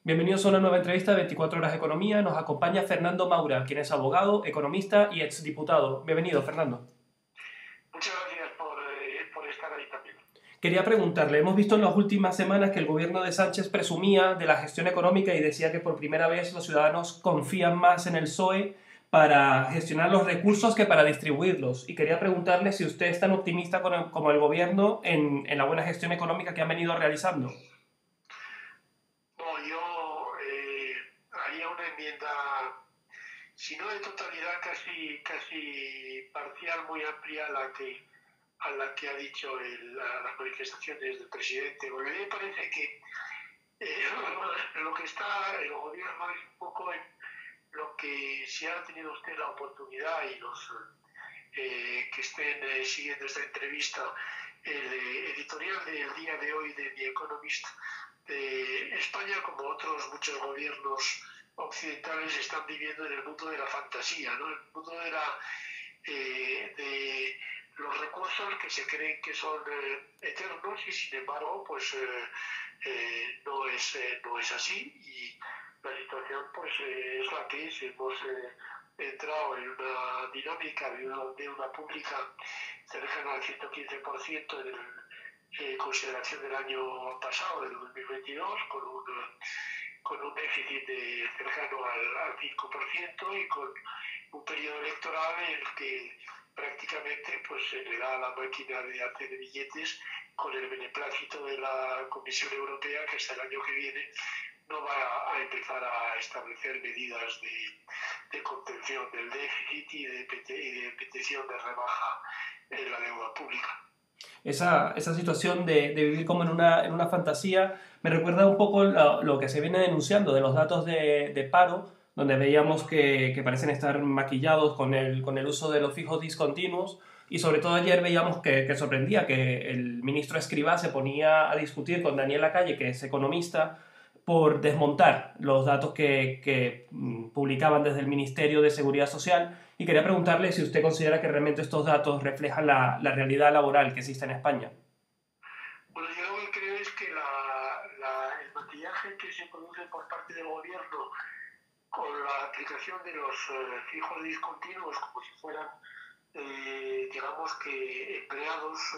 Bienvenidos a una nueva entrevista de 24 horas de economía. Nos acompaña Fernando Maura, quien es abogado, economista y exdiputado. Bienvenido, Fernando. Muchas gracias por estar ahí también. Quería preguntarle, hemos visto en las últimas semanas que el gobierno de Sánchez presumía de la gestión económica y decía que por primera vez los ciudadanos confían más en el PSOE para gestionar los recursos que para distribuirlos. Y quería preguntarle si usted es tan optimista como el gobierno en la buena gestión económica que han venido realizando. No, yo haría una enmienda, si no de totalidad, casi parcial, muy amplia a la que ha dicho las manifestaciones del presidente. Porque a mí me parece que lo que está el gobierno es un poco en lo que, si ha tenido usted la oportunidad y los que estén siguiendo esta entrevista, el editorial del día de hoy de The Economist, España, como otros muchos gobiernos occidentales, están viviendo en el mundo de la fantasía, ¿no? El mundo de los recursos que se creen que son eternos y sin embargo pues no es así, y la situación pues es la que es. Hemos entrado en una dinámica de una pública cercana al 115% en consideración del año pasado, del 2022, con un déficit cercano al 5% y con un periodo electoral en el que prácticamente pues, se le da a la máquina de hacer billetes con el beneplácito de la Comisión Europea, que hasta el año que viene no va a empezar a establecer medidas de contención del déficit y de petición de rebaja en la deuda pública. Esa situación de vivir como en una fantasía me recuerda un poco lo que se viene denunciando de los datos de paro, donde veíamos que parecen estar maquillados con el uso de los fijos discontinuos, y sobre todo ayer veíamos que sorprendía que el ministro Escrivá se ponía a discutir con Daniel Lacalle, que es economista, por desmontar los datos que publicaban desde el Ministerio de Seguridad Social, y quería preguntarle si usted considera que realmente estos datos reflejan la realidad laboral que existe en España. Bueno, yo lo que creo es que el maquillaje que se produce por parte del gobierno con la aplicación de los fijos discontinuos como si fueran, digamos que, empleados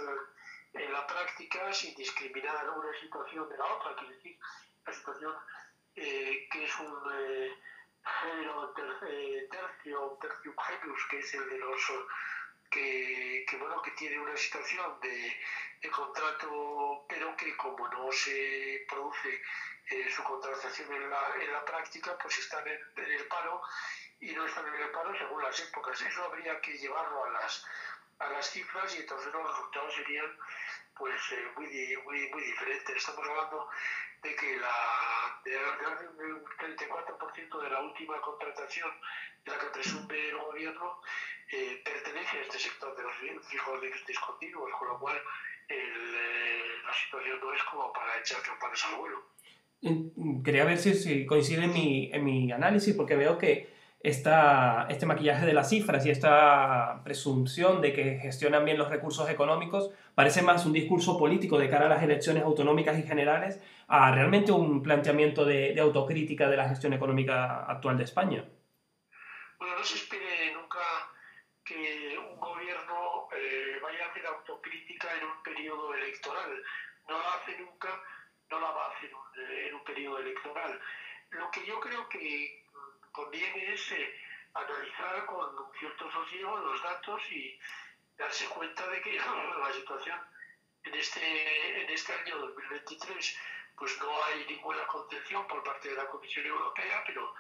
en la práctica, sin discriminar una situación de la otra, que es decir, la situación que es un género tertium genus, que es el de los bueno, que tiene una situación de contrato, pero que como no se produce su contratación en la práctica, pues están en el paro, y no están en el paro según las épocas. Eso habría que llevarlo a las cifras, y entonces los resultados serían pues muy diferentes. Estamos hablando de que un 34% de la última contratación de la que presume el gobierno pertenece a este sector de los fijos discontinuos, con lo cual la situación no es como para echar campanas al vuelo. Quería ver si coincide en mi análisis, porque veo que este maquillaje de las cifras y esta presunción de que gestionan bien los recursos económicos parece más un discurso político de cara a las elecciones autonómicas y generales, a realmente un planteamiento de autocrítica de la gestión económica actual de España. Bueno, no se espere nunca que un gobierno vaya a hacer autocrítica en un periodo electoral. No la hace nunca, no la va a hacer en un periodo electoral. Lo que yo creo que conviene es analizar con cierto sosiego los datos y darse cuenta de que la situación en este año 2023 pues no hay ninguna contención por parte de la Comisión Europea, pero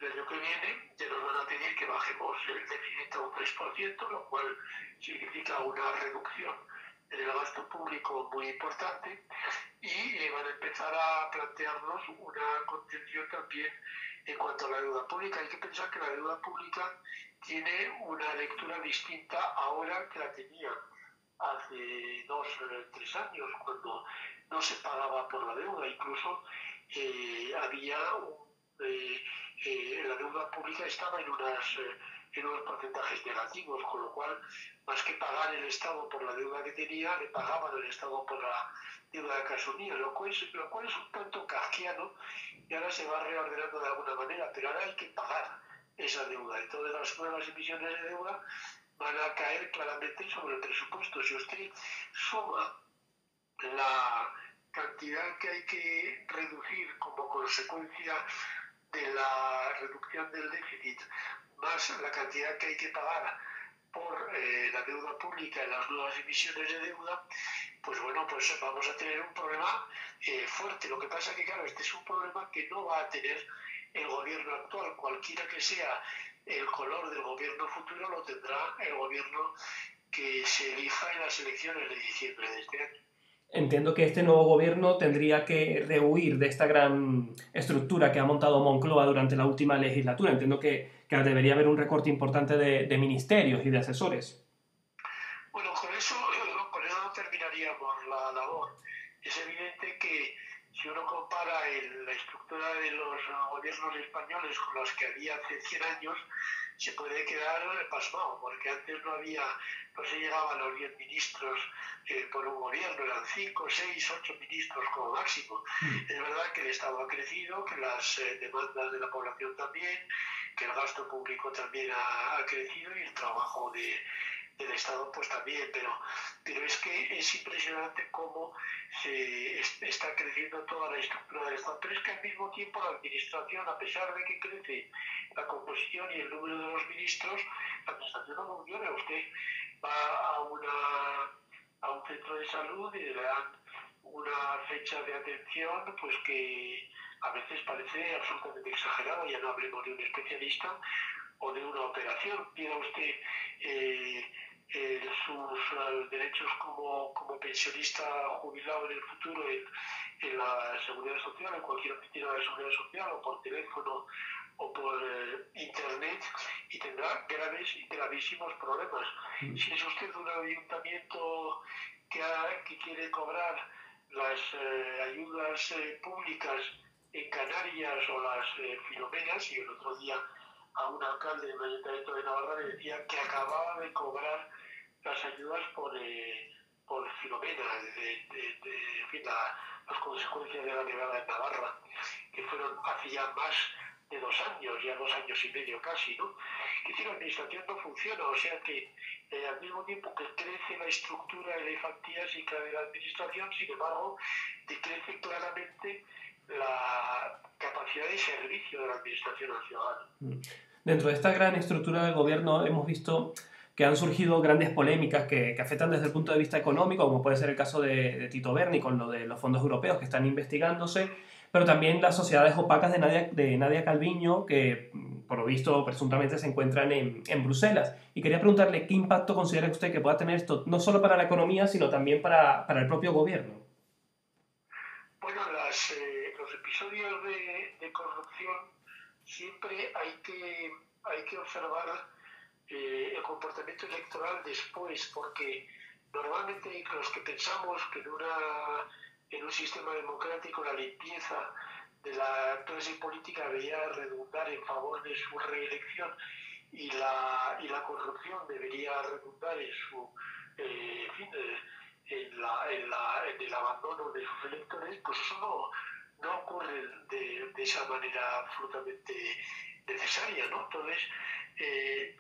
el año que viene ya nos van a pedir que bajemos el déficit a un 3%, lo cual significa una reducción en el gasto público muy importante, y van a empezar a plantearnos una contención también en cuanto a la deuda pública. Hay que pensar que la deuda pública tiene una lectura distinta ahora que la tenía hace 2 o 3 años, cuando no se pagaba por la deuda. Incluso había la deuda pública estaba en unas en unos porcentajes negativos, con lo cual, más que pagar el Estado por la deuda que tenía, le pagaban el Estado por la deuda que asumía, lo cual es un tanto kafkiano y ahora se va reordenando de alguna manera, pero ahora hay que pagar esa deuda. Entonces las nuevas emisiones de deuda van a caer claramente sobre el presupuesto. Si usted suma la cantidad que hay que reducir como consecuencia de la reducción del déficit, más la cantidad que hay que pagar por la deuda pública y las nuevas emisiones de deuda, pues bueno, pues vamos a tener un problema fuerte. Lo que pasa es que, claro, este es un problema que no va a tener el gobierno actual. Cualquiera que sea el color del gobierno futuro, lo tendrá el gobierno que se elija en las elecciones de diciembre de este año. Entiendo que este nuevo gobierno tendría que rehuir de esta gran estructura que ha montado Moncloa durante la última legislatura. Entiendo que debería haber un recorte importante de ministerios y de asesores. Bueno, con eso no terminaríamos la labor. Es evidente que si uno compara la estructura de los gobiernos españoles con los que había hace 100 años, se puede quedar pasmado, porque antes no se llegaban a los 10 ministros por un gobierno, eran 5, 6, 8 ministros como máximo. Es verdad que el Estado ha crecido, que las demandas de la población también, que el gasto público también ha crecido y el trabajo del Estado pues también, pero es que es impresionante cómo se está creciendo toda la estructura del Estado, pero es que al mismo tiempo la administración, a pesar de que crece la composición y el número de los ministros, la administración no funciona. Usted va a un centro de salud y le dan una fecha de atención pues que a veces parece absolutamente exagerada, ya no hablemos de un especialista o de una operación. Pida usted sus derechos como pensionista jubilado en el futuro en la seguridad social, en cualquier oficina de seguridad social, o por teléfono o por internet, y tendrá gravísimos problemas. Si es usted un ayuntamiento que quiere cobrar las ayudas públicas en Canarias o las Filomenas, y el otro día a un alcalde del Ayuntamiento de Navarra le decía que acababa de cobrar las ayudas por Filomena, en fin, las consecuencias de la nevada en Navarra, que fueron hace ya más de 2 años, ya 2 años y medio casi, ¿no? Es decir, la administración no funciona, o sea que al mismo tiempo que crece la estructura elefantástica de la administración, sin embargo, decrece claramente la capacidad de servicio de la administración al ciudadano. Dentro de esta gran estructura del gobierno hemos visto que han surgido grandes polémicas que afectan desde el punto de vista económico, como puede ser el caso de Tito Berni con lo de los fondos europeos que están investigándose, pero también las sociedades opacas de Nadia Calviño, que por lo visto presuntamente se encuentran en Bruselas. Y quería preguntarle qué impacto considera usted que pueda tener esto, no solo para la economía, sino también para el propio gobierno. Bueno, los episodios de corrupción siempre hay que observar el comportamiento electoral después, porque normalmente los que pensamos que en un sistema democrático la limpieza de la clase política debería redundar en favor de su reelección y la corrupción debería redundar en su en fin, en el abandono de sus electores, pues eso no ocurre de esa manera absolutamente necesaria, ¿no? Entonces,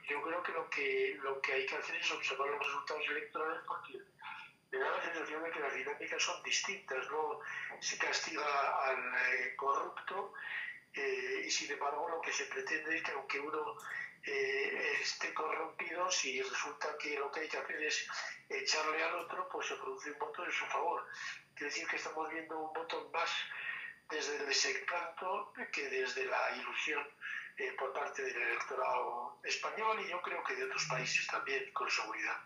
yo creo que lo que hay que hacer es observar los resultados electorales, porque me da la sensación de que las dinámicas son distintas, ¿no? Se castiga al corrupto y sin embargo lo que se pretende es que aunque uno esté corrompido, si resulta que lo que hay que hacer es echarle al otro, pues se produce un voto en su favor. Quiere decir que estamos viendo un voto más desde el desencanto que desde la ilusión por parte del electorado español, y yo creo que de otros países también, con seguridad.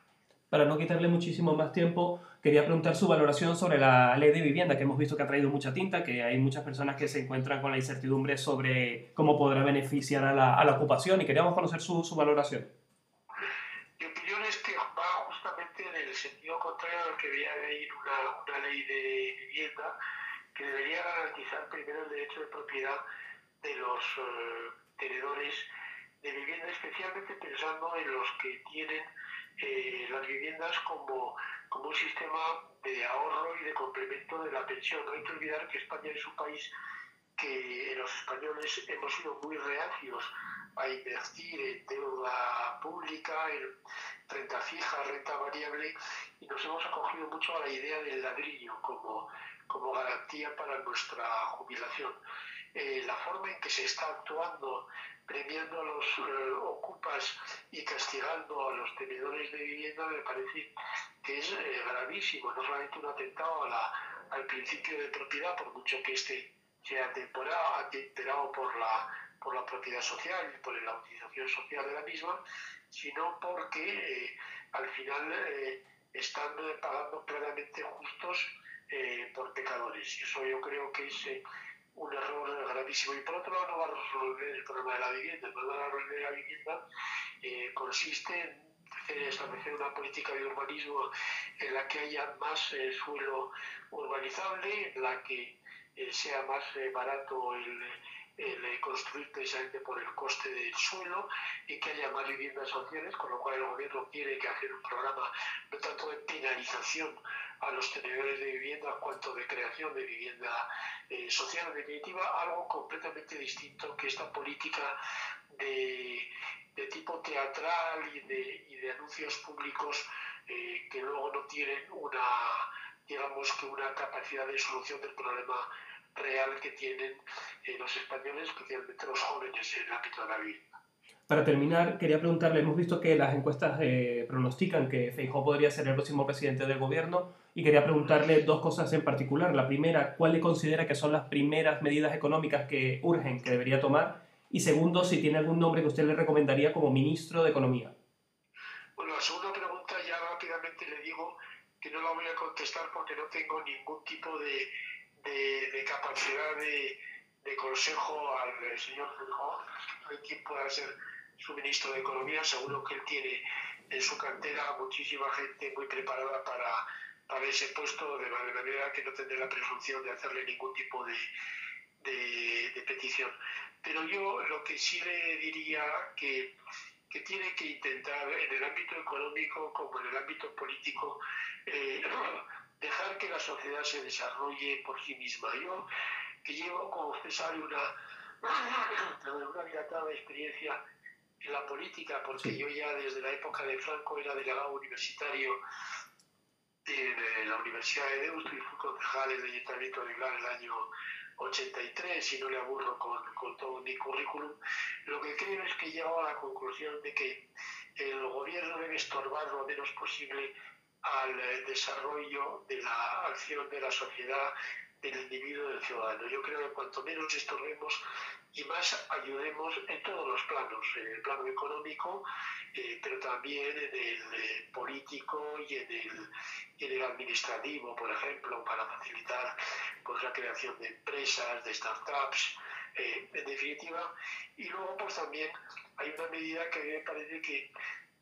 Para no quitarle muchísimo más tiempo, quería preguntar su valoración sobre la ley de vivienda, que hemos visto que ha traído mucha tinta, que hay muchas personas que se encuentran con la incertidumbre sobre cómo podrá beneficiar a la ocupación, y queríamos conocer su valoración. Mi opinión es que va justamente en el sentido contrario al que debería ir una ley de vivienda, que debería garantizar primero el derecho de propiedad de los tenedores de vivienda, especialmente fundamentalmente pensando en los que tienen las viviendas como un sistema de ahorro y de complemento de la pensión. No hay que olvidar que España es un país que los españoles hemos sido muy reacios a invertir en deuda pública, en renta fija, renta variable, y nos hemos acogido mucho a la idea del ladrillo como garantía para nuestra jubilación. La forma en que se está actuando, premiando a los ocupas y castigando a los tenedores de vivienda, me parece que es gravísimo. No solamente un atentado al principio de propiedad, por mucho que este sea atemperado por la propiedad social y por la utilización social de la misma, sino porque al final están pagando claramente justos por pecadores. Y eso yo creo que es un error gravísimo. Y por otro lado, no va a resolver el problema de la vivienda. El problema de la vivienda consiste en establecer una política de urbanismo en la que haya más suelo urbanizable, en la que sea más barato el construir precisamente por el coste del suelo y que haya más viviendas sociales, con lo cual el gobierno tiene que hacer un programa no tanto de penalización a los tenedores de vivienda cuanto de creación de vivienda social. En definitiva, algo completamente distinto que esta política de tipo teatral y de anuncios públicos que luego no tienen una capacidad de solución del problema real que tienen los españoles, especialmente los jóvenes en el ámbito de la vivienda. Para terminar, quería preguntarle, hemos visto que las encuestas pronostican que Feijóo podría ser el próximo presidente del gobierno y quería preguntarle dos cosas en particular. La primera, ¿cuál le considera que son las primeras medidas económicas que urgen, que debería tomar? Y segundo, si tiene algún nombre que usted le recomendaría como ministro de Economía. Bueno, la segunda pregunta ya rápidamente le digo que no la voy a contestar porque no tengo ningún tipo de capacidad de consejo al señor Feijóo. No hay quien pueda ser su ministro de Economía. Seguro que él tiene en su cantera muchísima gente muy preparada para ese puesto, de manera que no tendré la presunción de hacerle ningún tipo de petición. Pero yo lo que sí le diría que tiene que intentar en el ámbito económico como en el ámbito político dejar que la sociedad se desarrolle por sí misma. Yo, que llevo, como usted sabe, una dilatada experiencia en la política, porque yo ya desde la época de Franco era delegado universitario en la Universidad de Deusto y fui concejal en el Ayuntamiento de Milán en el año 83, y no le aburro con todo mi currículum. Lo que creo es que he llegado a la conclusión de que el gobierno debe estorbar lo menos posible al desarrollo de la acción de la sociedad, del individuo, del ciudadano. Yo creo que cuanto menos estorbemos y más ayudemos en todos los planos, en el plano económico, pero también en el político y en el administrativo, por ejemplo, para facilitar pues, la creación de empresas, de startups, en definitiva. Y luego pues también hay una medida que a mí me parece que,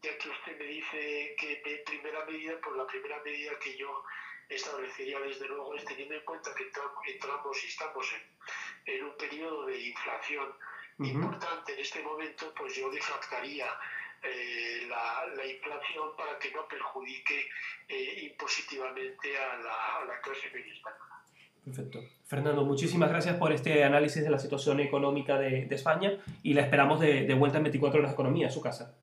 ya que usted me dice que primera medida, pues la primera medida que yo establecería desde luego es, teniendo en cuenta que entramos y estamos en un periodo de inflación importante en este momento, pues yo deflactaría la inflación para que no perjudique impositivamente a la clase media española. Perfecto. Fernando, muchísimas gracias por este análisis de la situación económica de España y la esperamos de vuelta en 24 horas de economía a su casa.